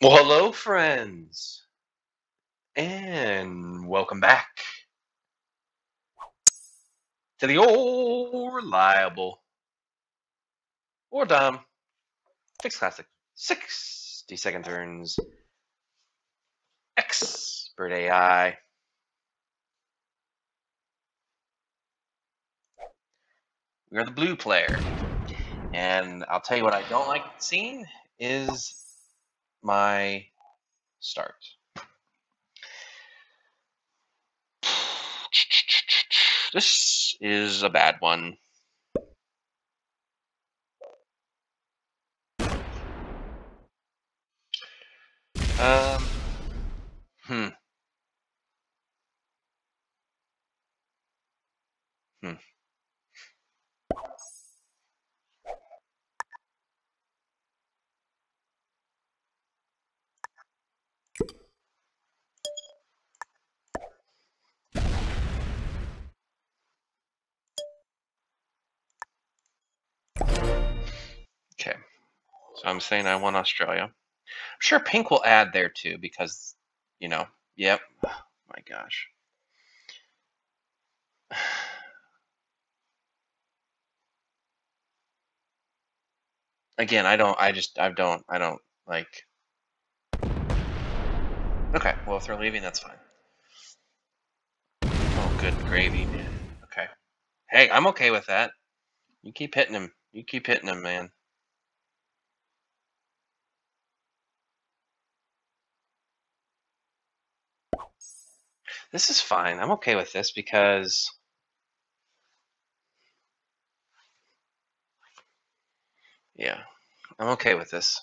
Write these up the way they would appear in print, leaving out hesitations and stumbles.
Well, hello, friends, and welcome back to the old reliable or dumb fixed classic 60-second turns expert AI. We are the blue player, and I'll tell you what I don't like seeing is my start. This is a bad one. Um, hmm, hmm. Okay, so I'm saying I want Australia. I'm sure pink will add there too because, you know, yep. My gosh. Again, I don't like. Okay, well, if they're leaving, that's fine. Oh, good gravy. Okay. Hey, I'm okay with that. You keep hitting him. You keep hitting him, man. This is fine. I'm okay with this because, yeah, I'm okay with this.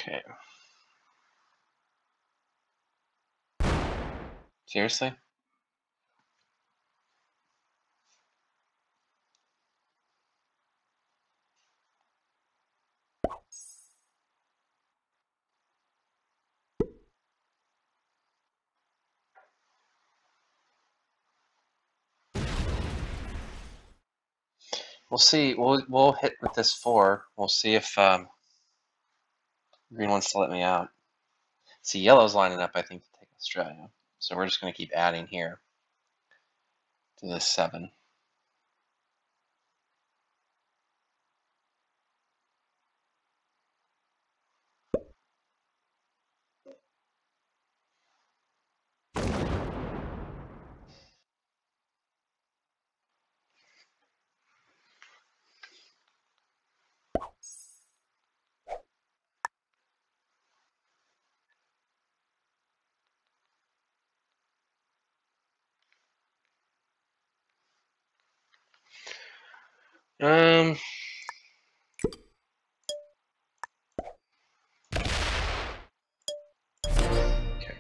Okay. Seriously? We'll see. We'll hit with this 4. We'll see if green wants to let me out. See, yellow's lining up, I think, to take Australia. So we're just going to keep adding here to this 7. Um, okay.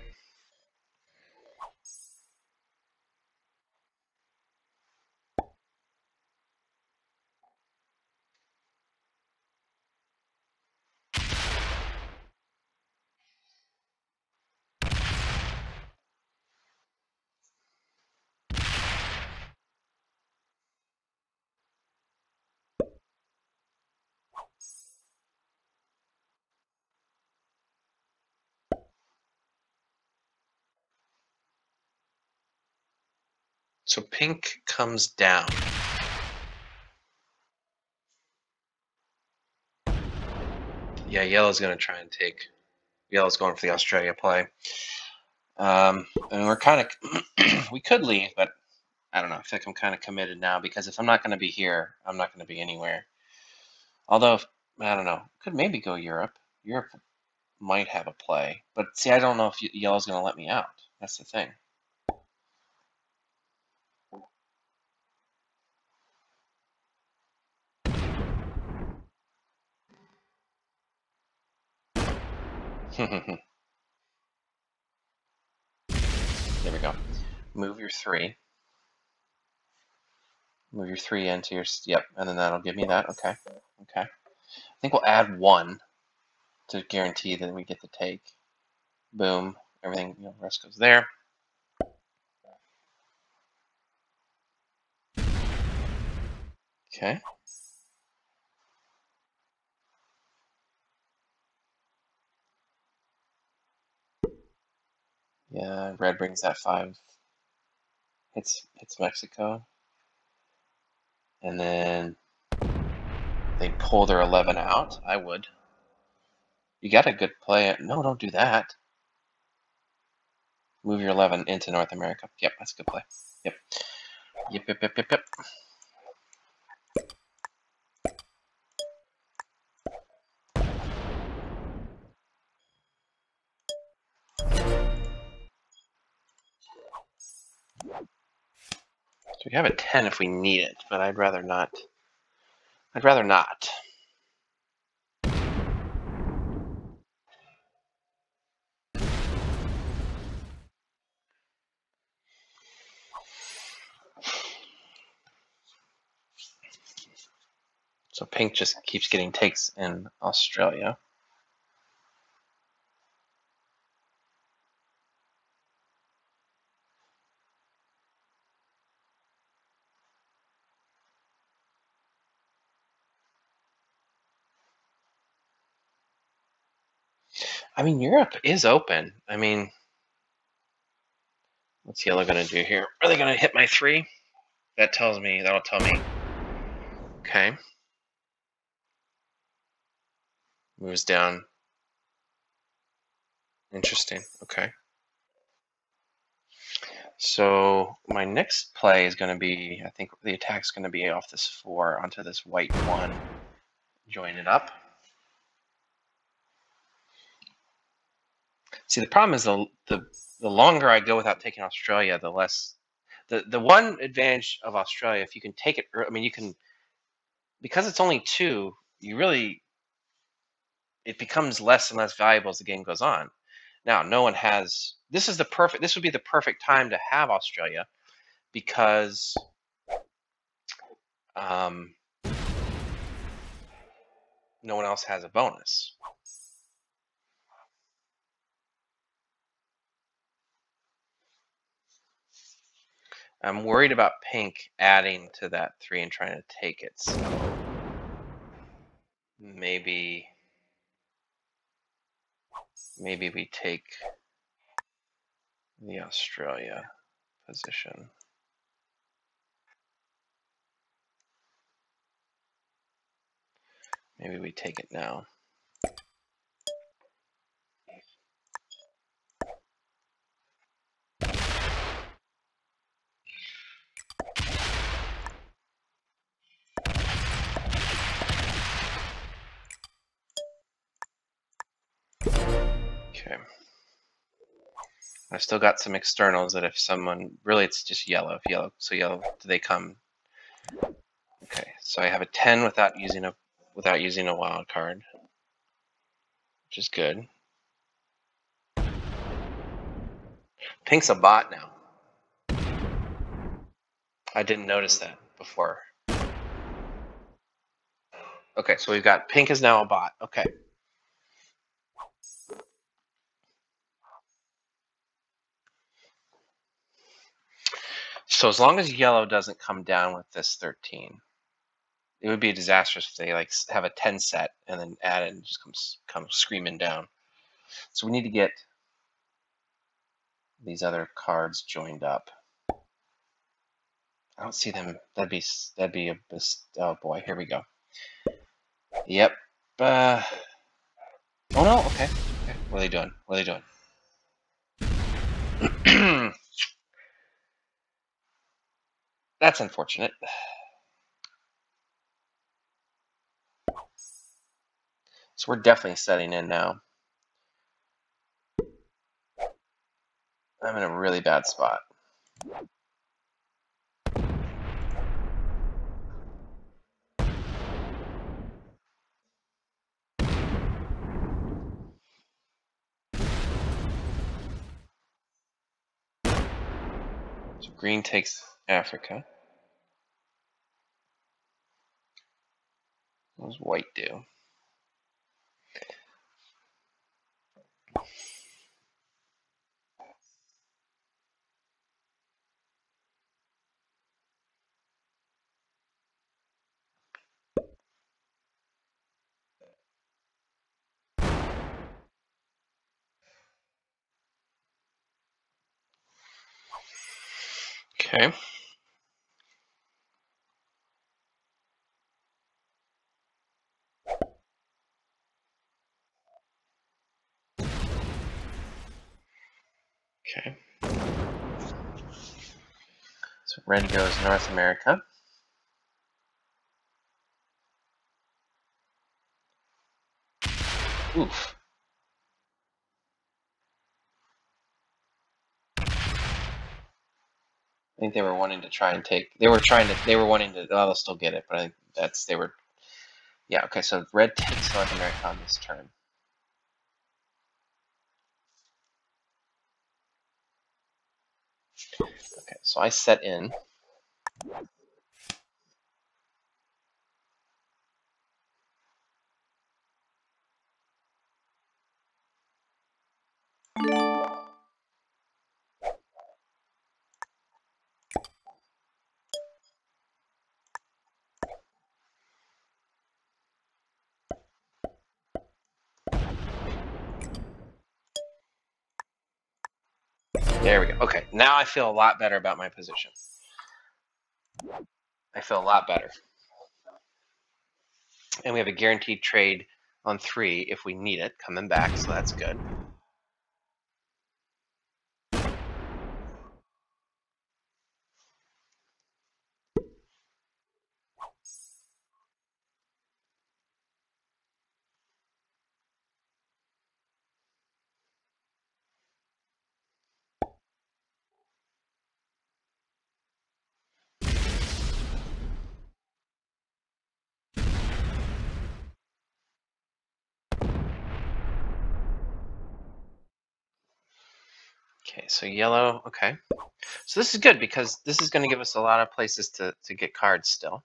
So pink comes down. Yeah, yellow's going to try and take. Yellow's going for the Australia play. And we're kind of, we could leave, but I don't know. I feel like I'm kind of committed now because if I'm not going to be here, I'm not going to be anywhere. Although, I don't know. Could maybe go Europe. Europe might have a play. But see, I don't know if yellow's going to let me out. That's the thing. There we go. Move your 3. Move your 3 into your, yep, and then that'll give me that. Okay. Okay. I think we'll add 1 to guarantee that we get the take. Boom. Everything, rest goes there. Okay. Yeah, red brings that 5. Hits Mexico. And then they pull their 11 out. I would. You got a good play. No, don't do that. Move your 11 into North America. Yep, that's a good play. Yep. Yep. So we have a 10 if we need it, but I'd rather not. I'd rather not. So pink just keeps getting takes in Australia. I mean, Europe is open. I mean, what's yellow going to do here? Are they going to hit my 3? That'll tell me. Okay. Moves down. Interesting. Okay. So my next play is going to be, I think the attack's going to be off this 4 onto this white 1. Join it up. See, the problem is the longer I go without taking Australia, the less. The one advantage of Australia, if you can take it, I mean, you can, because it's only 2, you really, it becomes less and less valuable as the game goes on. Now, no one has, this would be the perfect time to have Australia, because no one else has a bonus. I'm worried about pink adding to that 3 and trying to take it. So maybe we take the Australia position. Maybe we take it now. Okay. I've still got some externals that if someone, really it's just yellow. So yellow, do they come? Okay, so I have a 10 without using a wild card, which is good. Pink's a bot now. I didn't notice that before. Okay, so we've got pink is now a bot. Okay. So as long as yellow doesn't come down with this 13, it would be disastrous if they like have a 10 set and then add it and just comes screaming down. So we need to get these other cards joined up. I don't see them. That'd be a, oh boy, here we go. Yep. Oh no, okay. What are they doing? That's unfortunate. So we're definitely setting in now. I'm in a really bad spot. Green takes Africa. What does white do? Okay. Okay. So red goes North America. Oof. I think they were wanting to try and take. They were wanting to. Oh, they'll still get it, but I think they were. Yeah. Okay. So red takes North America on this turn. Okay. So I set in. There we go. Okay. Now I feel a lot better about my position. I feel a lot better. And we have a guaranteed trade on 3 if we need it coming back, so that's good. Okay, so yellow, okay. So this is good because this is going to give us a lot of places to get cards still.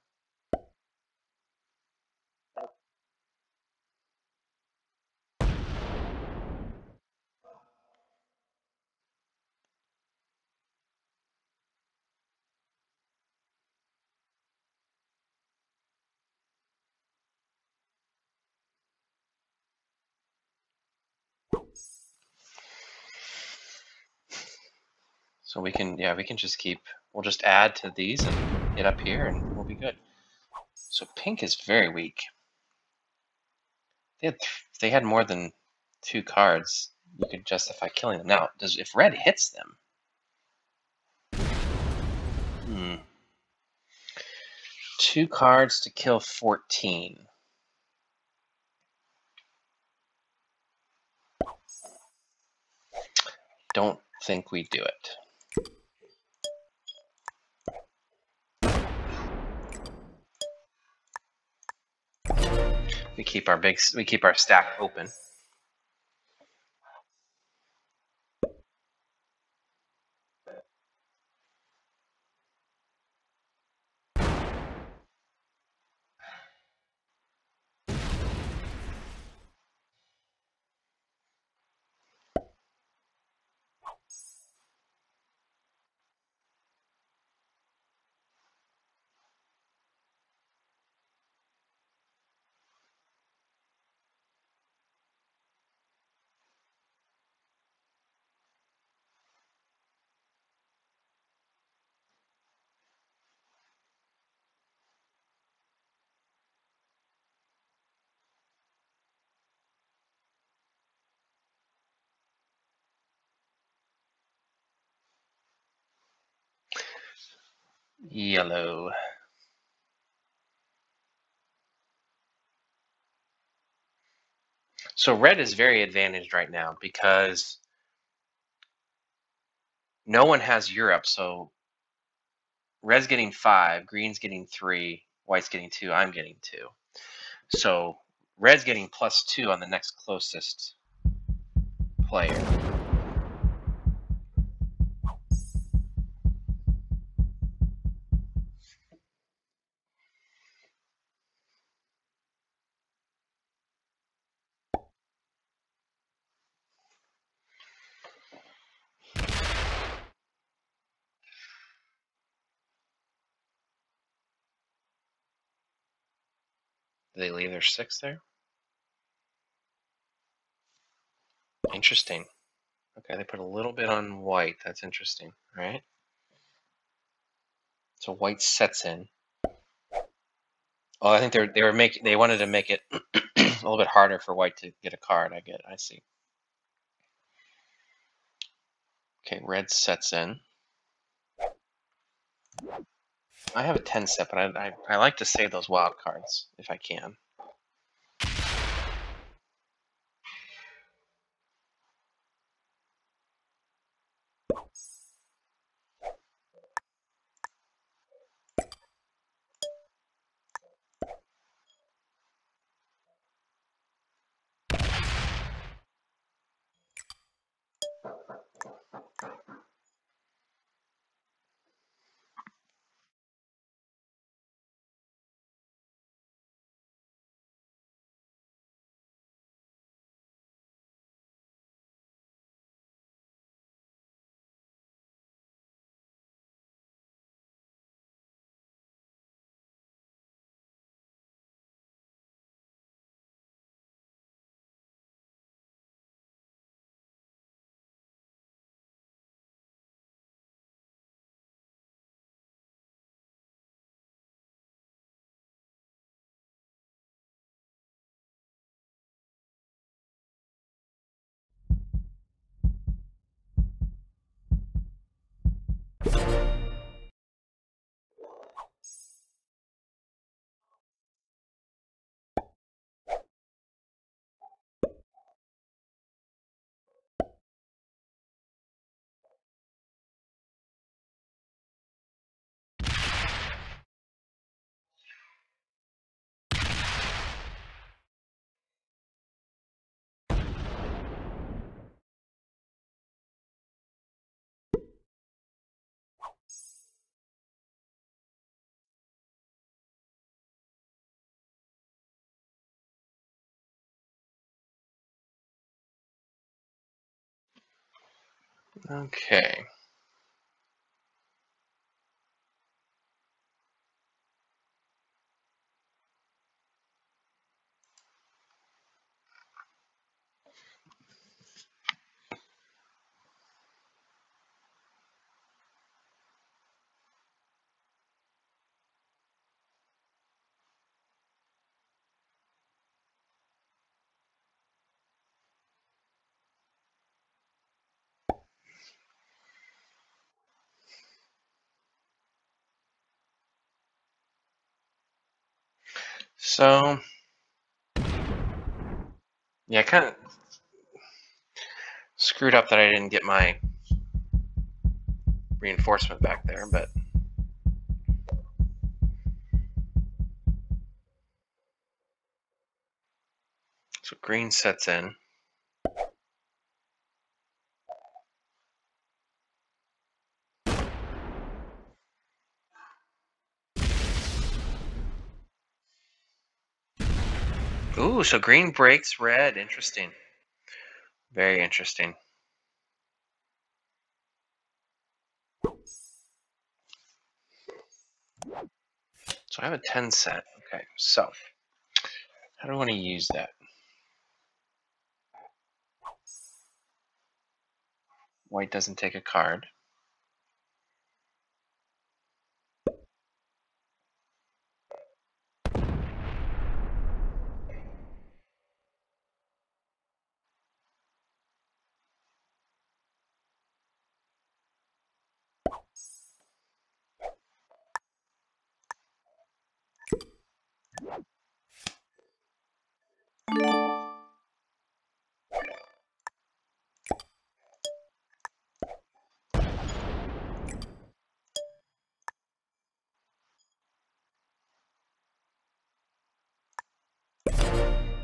So we can just keep, we'll just add to these and get up here and we'll be good. So pink is very weak. If they had more than 2 cards, you could justify killing them. Now, if red hits them? 2 cards to kill 14. Don't think we do it. We keep our stack open. Yellow. So red is very advantaged right now because no one has Europe. So red's getting 5, green's getting 3, white's getting 2, I'm getting 2. So red's getting +2 on the next closest player. Do they leave their 6 there? Interesting. Okay, they put a little bit on white. That's interesting, right? So white sets in. Oh, I think they wanted to make it a little bit harder for white to get a card. I see. Okay, red sets in. I have a 10 set, but I like to save those wild cards if I can. Okay. So, yeah, I kind of screwed up that I didn't get my reinforcement back there, but so green sets in. Ooh, so green breaks red. Interesting. Very interesting. So I have a 10 set. Okay, so how do I want to use that? White doesn't take a card.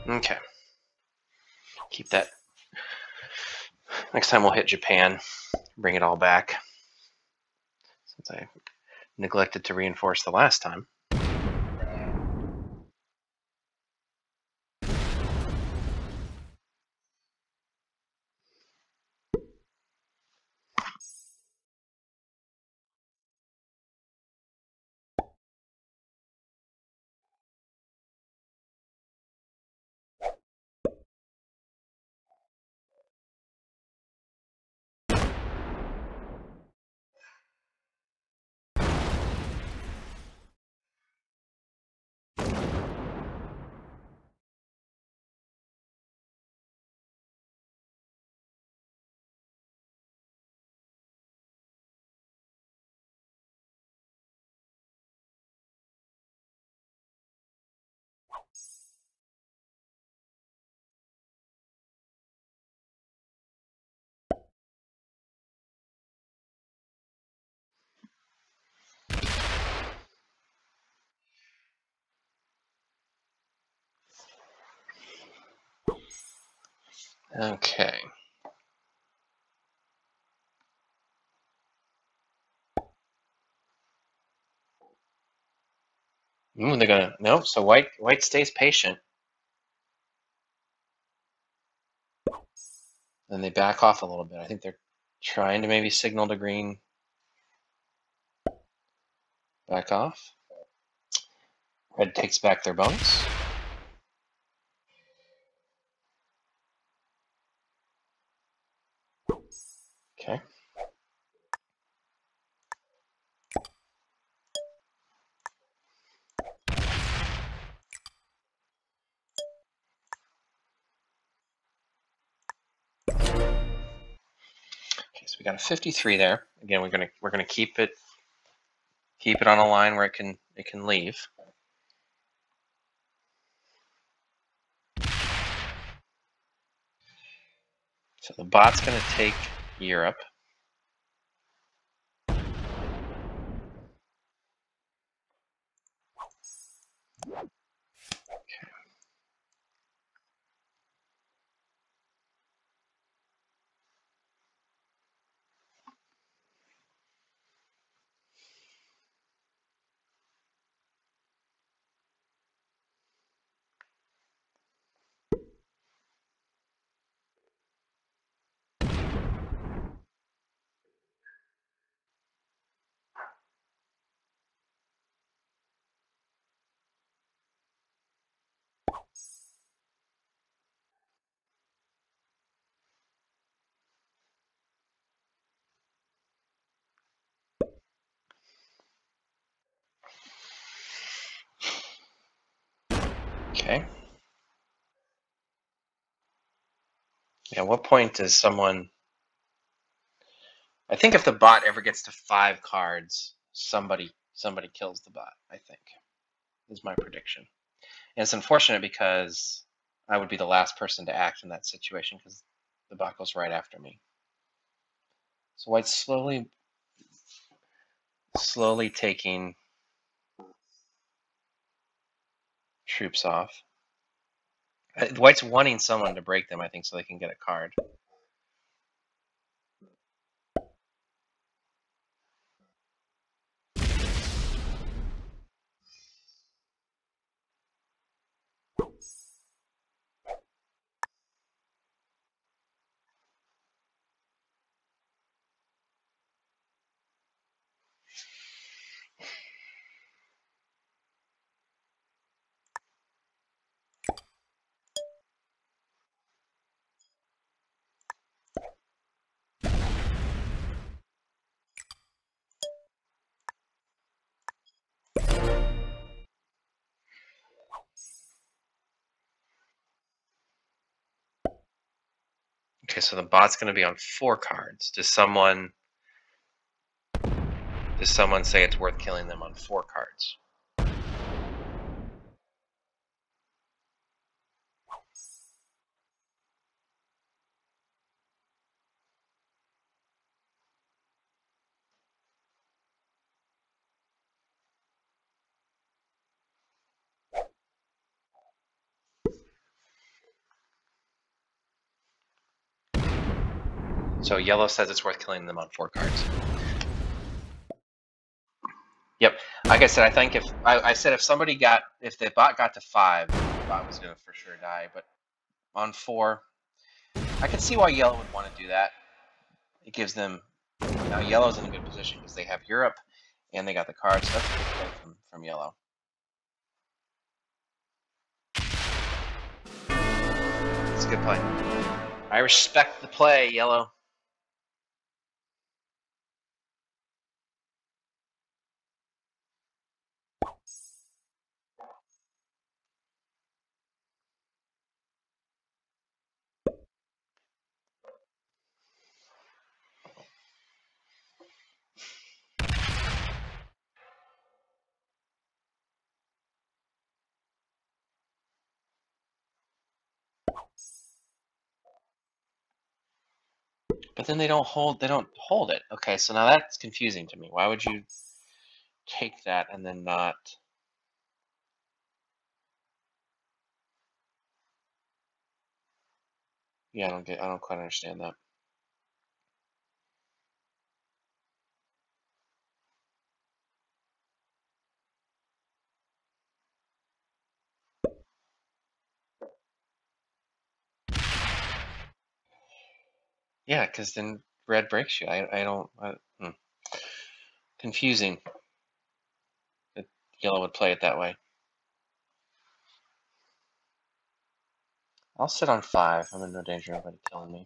Okay. Keep that. Next time we'll hit Japan, bring it all back, since I neglected to reinforce the last time. Okay. They're gonna nope. So white stays patient, and they back off a little bit. I think they're trying to maybe signal to green. Back off. Red takes back their bonus. Okay. Okay, so we got a 53 there. Again, we're gonna keep it on a line where it can leave. So the bot's gonna take Europe. Okay. At what point does someone? I think if the bot ever gets to 5 cards, somebody kills the bot. I think is my prediction. And it's unfortunate because I would be the last person to act in that situation because the bot goes right after me. So white's slowly taking troops off. White's wanting someone to break them, I think, so they can get a card. Okay, so the bot's going to be on 4 cards. Does someone say it's worth killing them on 4 cards? So yellow says it's worth killing them on 4 cards. Yep. Like I said, I think if the bot got to 5, the bot was going to for sure die. But on 4, I can see why yellow would want to do that. It gives them now yellow's in a good position because they have Europe and they got the cards. So that's a good play from yellow. It's a good play. I respect the play, yellow. But then they don't hold it. Okay, so now that's confusing to me. Why would you take that and then not? Yeah, I don't quite understand that. Yeah, because then red breaks you. I don't. Confusing that yellow would play it that way. I'll sit on 5. I'm in no danger of anybody killing me.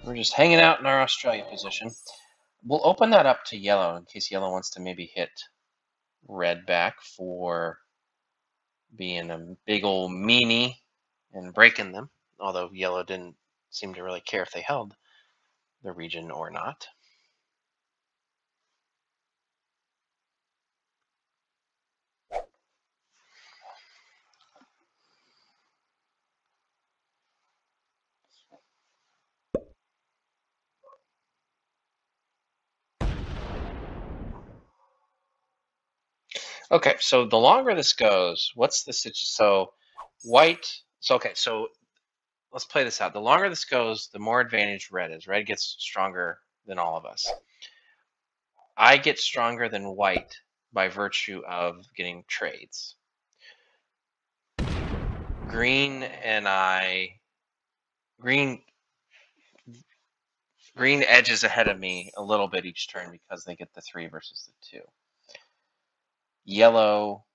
We're just hanging out in our Australia position. We'll open that up to yellow in case yellow wants to maybe hit red back for being a big old meanie and breaking them, although yellow didn't seem to really care if they held the region or not. Okay, so the longer this goes, what's the situation? So white, so okay, so let's play this out. The longer this goes, the more advantaged red is. Red gets stronger than all of us. I get stronger than white by virtue of getting trades. Green and green edges ahead of me a little bit each turn because they get the 3 versus the 2. Yellow,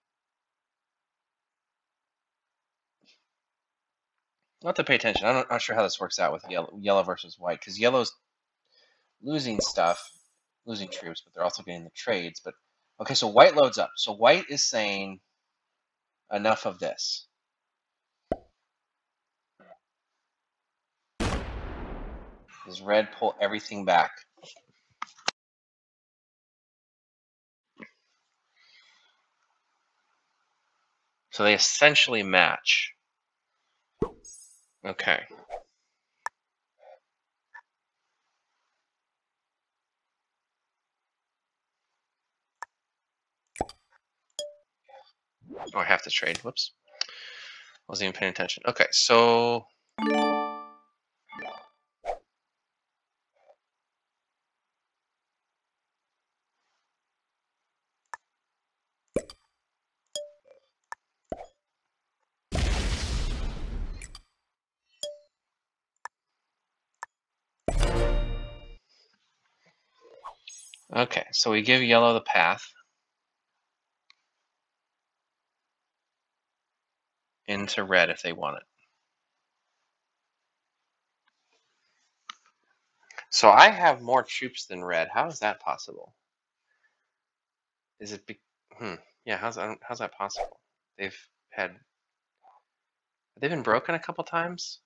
not to pay attention. I'm not sure how this works out with yellow versus white because yellow's losing stuff, losing troops, but they're also getting the trades. But okay, so white loads up. So white is saying enough of this. Does red pull everything back? So they essentially match. Okay. Oh, I have to trade. Whoops. Wasn't even paying attention. Okay, so okay, so we give yellow the path into red if they want it. So I have more troops than red. How is that possible? Is it? Yeah. How's that possible? They've been broken a couple times.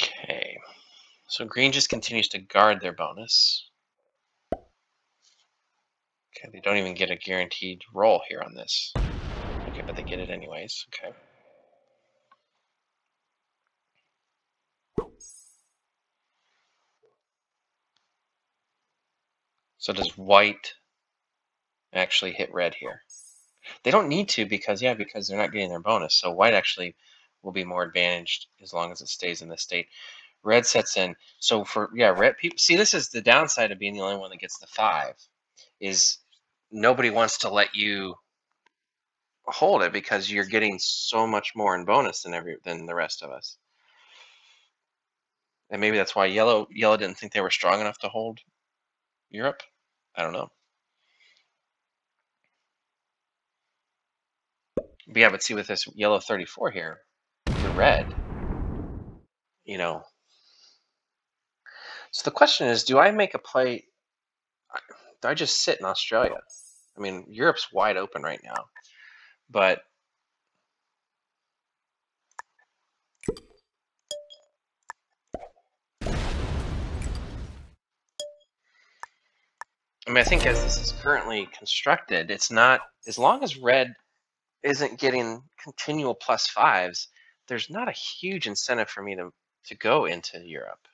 Okay. So green just continues to guard their bonus. Okay, they don't even get a guaranteed roll here on this. Okay, but they get it anyways. Okay. So does white actually hit red here? They don't need to because they're not getting their bonus. So white actually will be more advantaged as long as it stays in this state. Red sets in. So red people see this is the downside of being the only one that gets the 5 is nobody wants to let you hold it because you're getting so much more in bonus than the rest of us. And maybe that's why yellow didn't think they were strong enough to hold Europe. I don't know. But yeah, but see with this yellow 34 here, you're red. you know. So the question is, do I make a play? Do I just sit in Australia? I mean, Europe's wide open right now, but I mean, I think as this is currently constructed, it's not, as long as red isn't getting continual plus fives, there's not a huge incentive for me to go into Europe.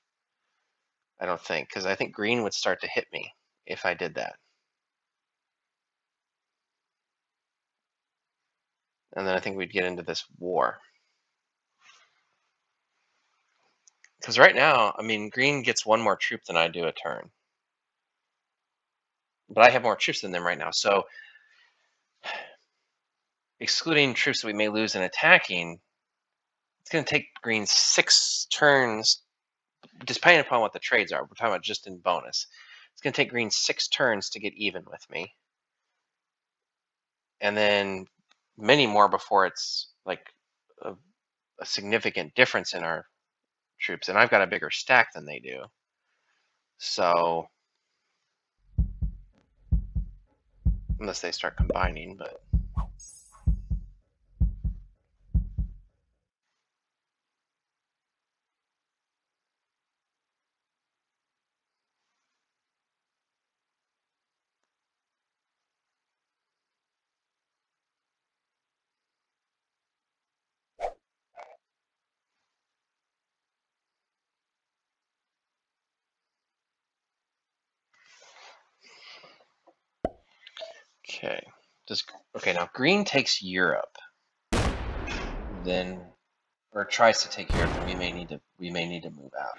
I don't think, because I think green would start to hit me if I did that. And then I think we'd get into this war. Because right now, I mean, green gets one more troop than I do a turn. But I have more troops than them right now. So excluding troops that we may lose in attacking, it's going to take green 6 turns, depending upon what the trades are. We're talking about just in bonus. It's going to take green 6 turns to get even with me. And then many more before it's like a significant difference in our troops. And I've got a bigger stack than they do. So unless they start combining, but okay. Okay, now green takes Europe. Then or tries to take Europe, and we may need to move out.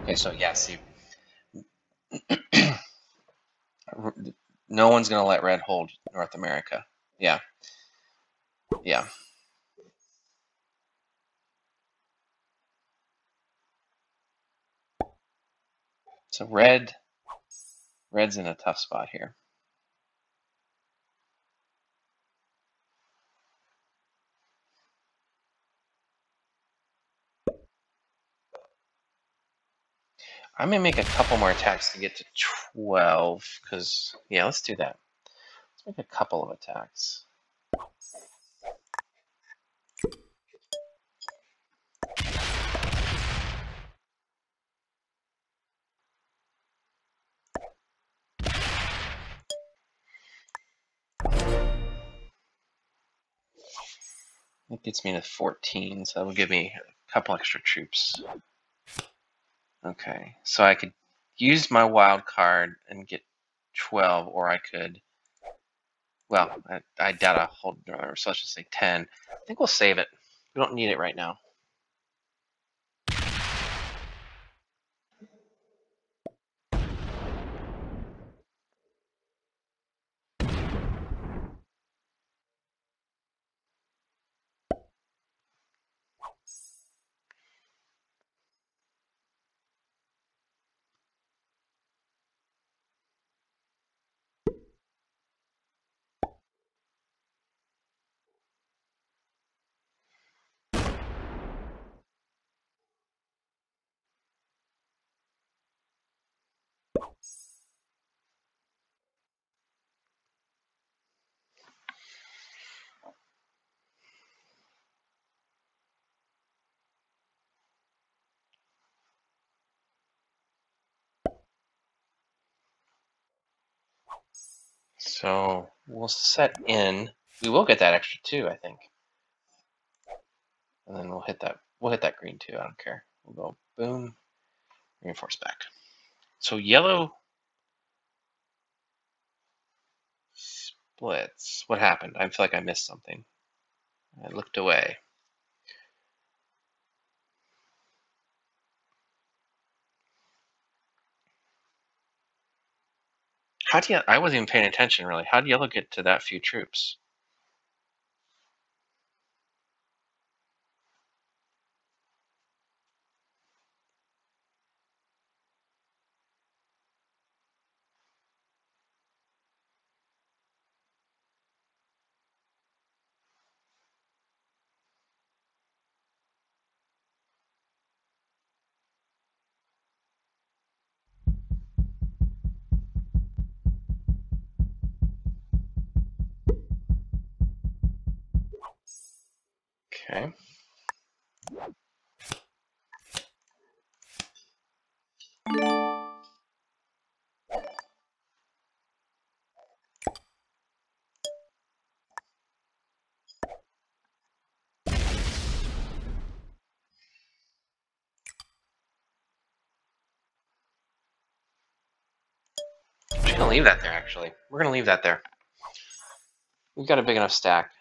Okay, so yeah, see, no one's gonna let red hold North America. Yeah, yeah. So red's in a tough spot here. I'm gonna make a couple more attacks to get to 12, because yeah, let's do that. Let's make a couple of attacks. It gets me to 14, so that will give me a couple extra troops. Okay, so I could use my wild card and get 12, or I could, well, I doubt I'll hold, so let's just say 10. I think we'll save it. We don't need it right now. So we'll set in. We will get that extra 2, I think. And then we'll hit that green 2. I don't care. We'll go boom, reinforce back. So yellow splits. What happened? I feel like I missed something. I looked away. I wasn't even paying attention really. How did yellow get to that few troops? Okay. I'm just gonna leave that there, actually. We're gonna leave that there. We've got a big enough stack.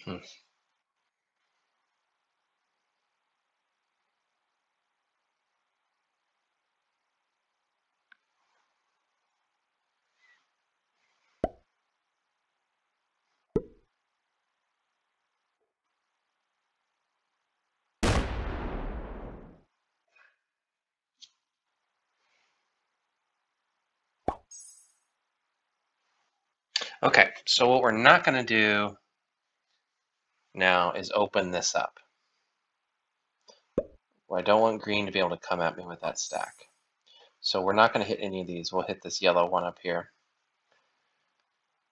Hmm. Okay, so what we're not gonna do now is open this up. Well, I don't want green to be able to come at me with that stack. So we're not going to hit any of these. We'll hit this yellow one up here.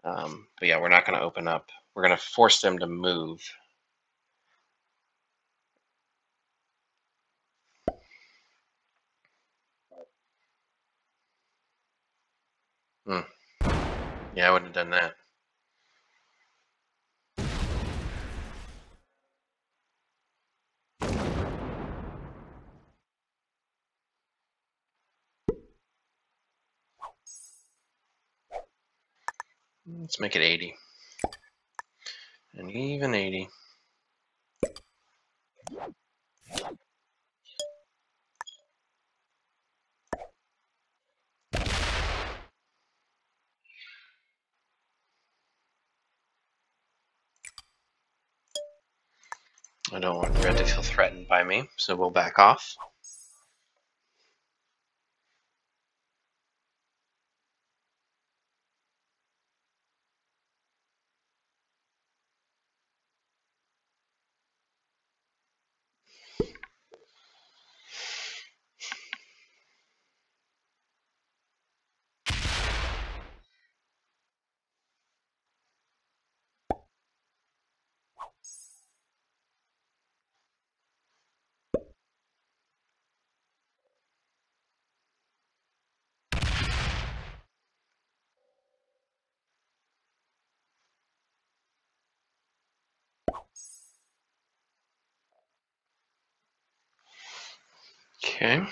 But yeah, we're not going to open up. We're going to force them to move. Hmm. Yeah, I wouldn't have done that. Let's make it 80. An even 80. I don't want red to feel threatened by me, so we'll back off. Okay.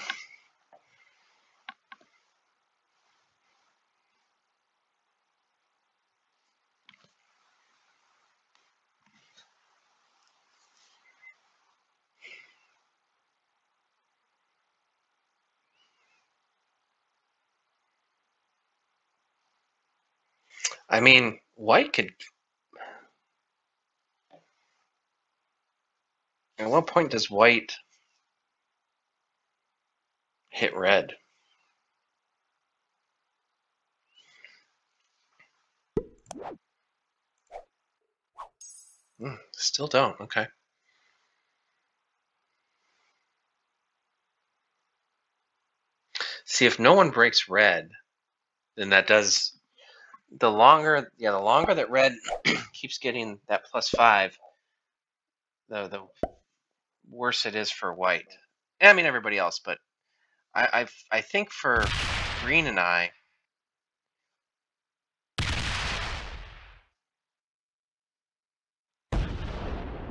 I mean, white could... At what point does white hit red? Still don't. Okay. See, if no one breaks red, then that does... The longer that red keeps getting that +5, the worse it is for white. I mean everybody else, but I think for green and I,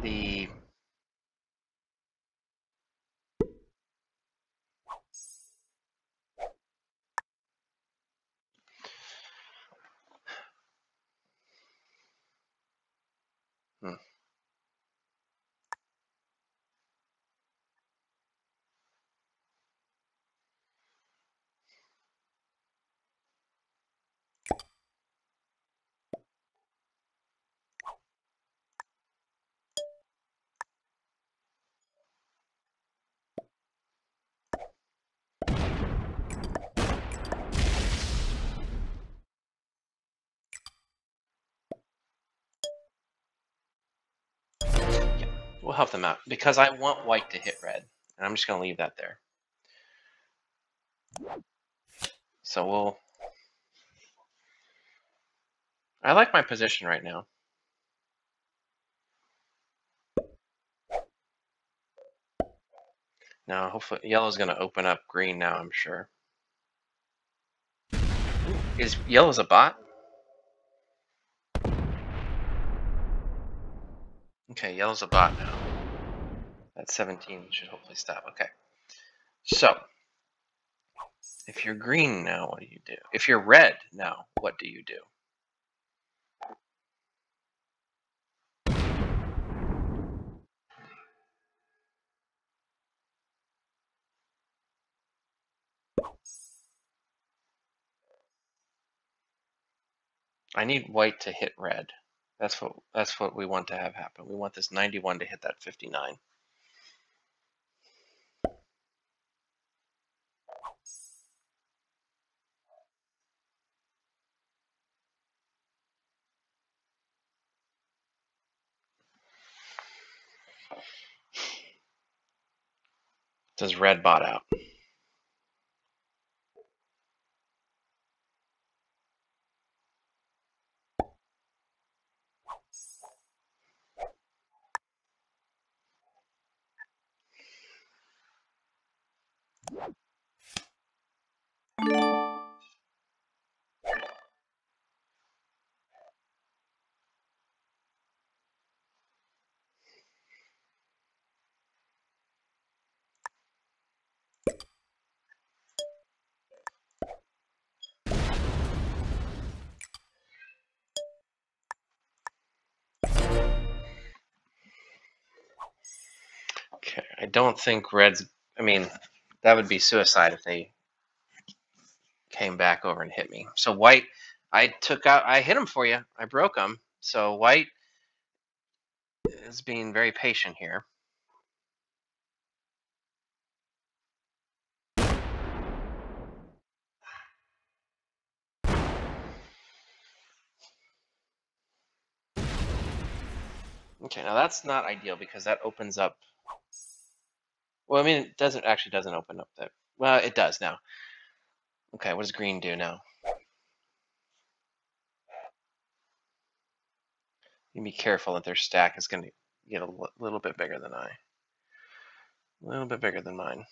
the hmm. We'll help them out because I want white to hit red, and I'm just going to leave that there. So we'll... I like my position right now. Now, hopefully, yellow's going to open up green now, I'm sure. Is yellow's a bot? Okay, yellow's a bot now. That 17 should hopefully stop. Okay. So, if you're green now, what do you do? If you're red now, what do you do? I need white to hit red. That's what we want to have happen. We want this 91 to hit that 59. Does red bot out? Okay, I don't think red's... I mean, that would be suicide if they came back over and hit me. So white, I hit him for you. I broke him. So white is being very patient here. Okay, now that's not ideal because that opens up... Well, I mean, it doesn't open up that... Well, it does now. Okay, what does green do now? You be careful that their stack is going to get a little bit bigger than I. A little bit bigger than mine.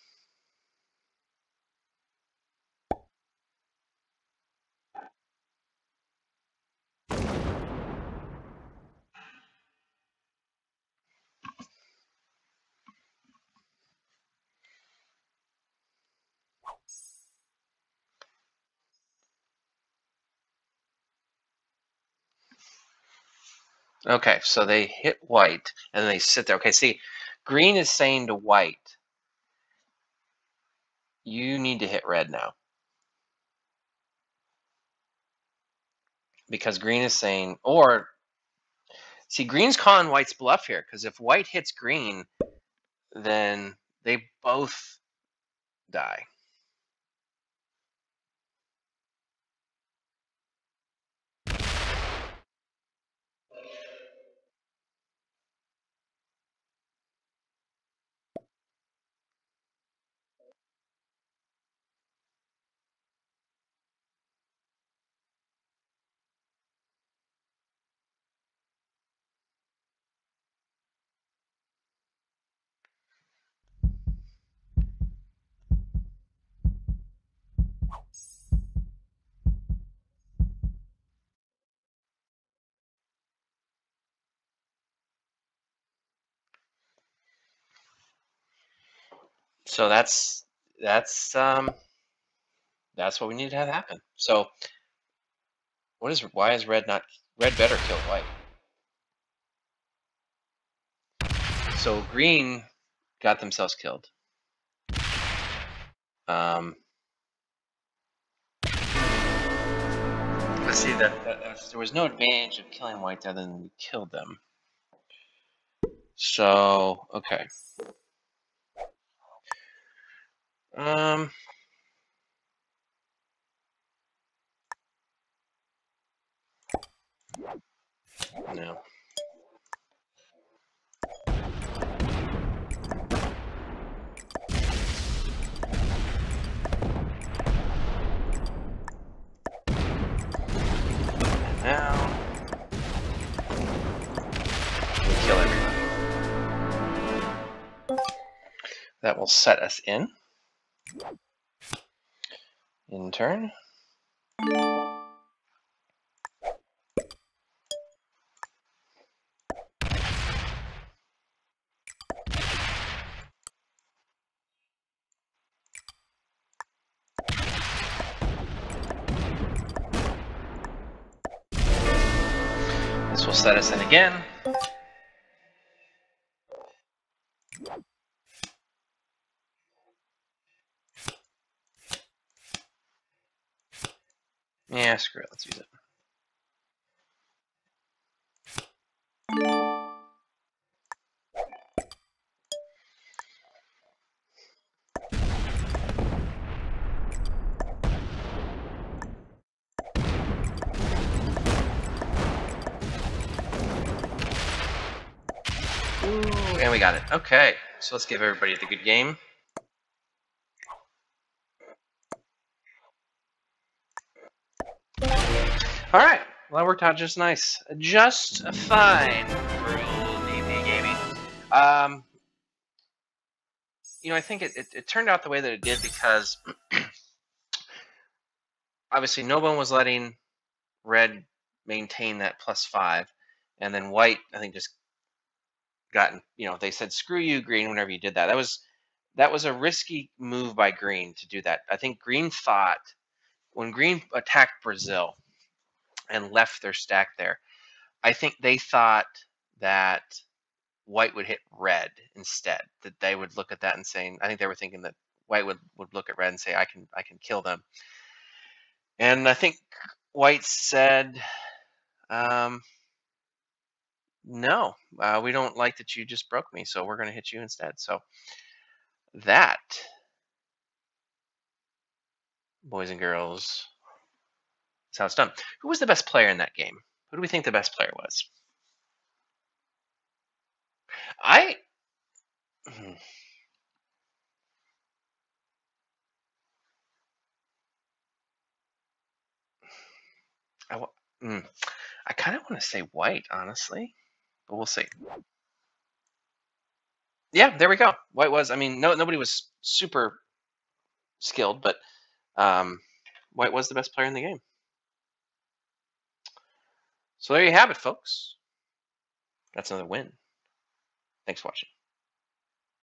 Okay, so they hit white, and then they sit there. Okay, see, green is saying to white, you need to hit red now. Because green is saying, or, see, green's calling white's bluff here, because if white hits green, then they both die. So that's what we need to have happen. So why is red better kill white? So green got themselves killed. Let's see that there was no advantage of killing white other than we killed them. So okay. No. now. Kill everybody. That will set us in turn. This will set us in again. Yeah, screw it. Let's use it. Ooh, and we got it. Okay, so let's give everybody the good game. All right, well, that worked out just nice. Just fine for old DP Gaming. You know, I think it turned out the way that it did because obviously no one was letting red maintain that +5, and then white, I think, just gotten, you know, they said screw you, green, whenever you did that. That was a risky move by green to do that. I think green thought when green attacked Brazil and left their stack there, I think they thought that white would hit red instead. That they would look at that and saying, I think they were thinking that white would look at red and say, I can kill them. And I think white said, no, we don't like that you just broke me, so we're going to hit you instead. So that, boys and girls, is how it's done. Who was the best player in that game? Who do we think the best player was? I I kind of want to say white, honestly, but we'll see. Yeah, there we go. White was. I mean, nobody was super skilled, but White was the best player in the game. So there you have it, folks. That's another win. Thanks for watching.